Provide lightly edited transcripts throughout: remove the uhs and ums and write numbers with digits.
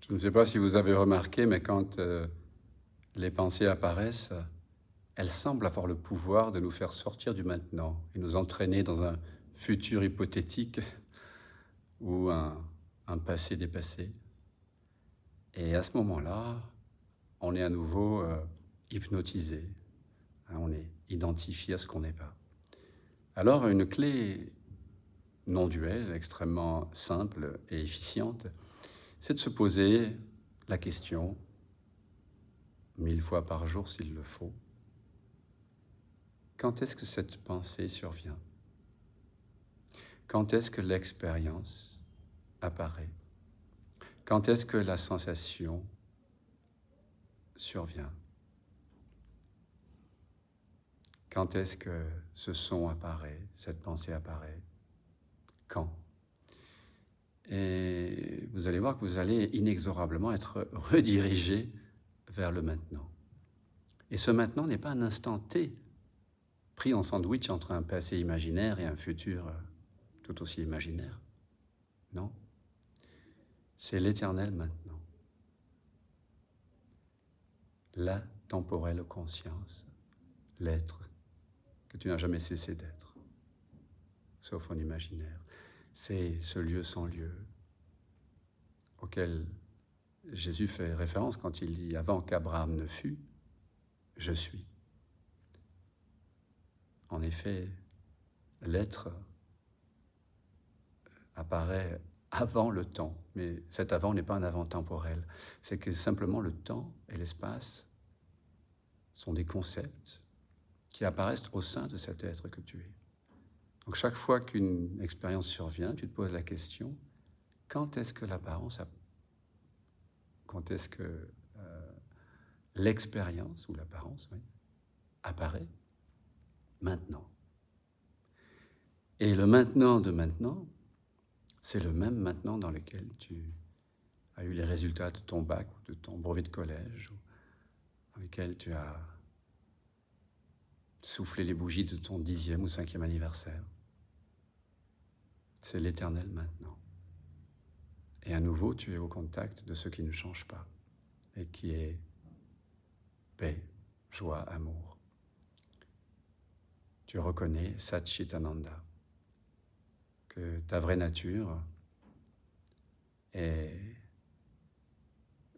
Je ne sais pas si vous avez remarqué, mais quand les pensées apparaissent, elles semblent avoir le pouvoir de nous faire sortir du maintenant et nous entraîner dans un futur hypothétique ou un passé dépassé. Et à ce moment-là, on est à nouveau hypnotisé, hein, on est identifié à ce qu'on n'est pas. Alors une clé non duelle, extrêmement simple et efficiente, c'est de se poser la question, 1000 fois par jour s'il le faut, quand est-ce que cette pensée survient? Quand est-ce que l'expérience apparaît? Quand est-ce que la sensation survient? Quand est-ce que ce son apparaît, cette pensée apparaît? Quand? Et vous allez voir que vous allez inexorablement être redirigé vers le maintenant. Et ce maintenant n'est pas un instant T, pris en sandwich entre un passé imaginaire et un futur tout aussi imaginaire. Non, c'est l'éternel maintenant. La temporelle conscience, l'être que tu n'as jamais cessé d'être, sauf en imaginaire. C'est ce lieu sans lieu auquel Jésus fait référence quand il dit « Avant qu'Abraham ne fût, je suis ». En effet, l'être apparaît avant le temps, mais cet avant n'est pas un avant temporel. C'est que simplement le temps et l'espace sont des concepts qui apparaissent au sein de cet être que tu es. Donc chaque fois qu'une expérience survient, tu te poses la question, quand est-ce que quand est-ce que l'expérience, ou l'apparence, oui, apparaît? Maintenant. Et le maintenant de maintenant, c'est le même maintenant dans lequel tu as eu les résultats de ton bac ou de ton brevet de collège, ou dans lequel tu as soufflé les bougies de ton 10e ou 5e anniversaire. C'est l'éternel maintenant. Et à nouveau, tu es au contact de ce qui ne change pas et qui est paix, joie, amour. Tu reconnais Satchitananda, que ta vraie nature est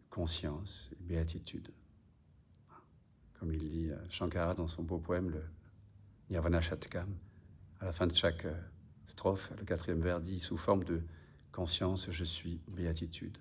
conscience et béatitude. Comme il dit Shankara dans son beau poème, le Nirvana Shatkam, à la fin de chaque strophe, le 4e vers dit, sous forme de conscience, je suis béatitude.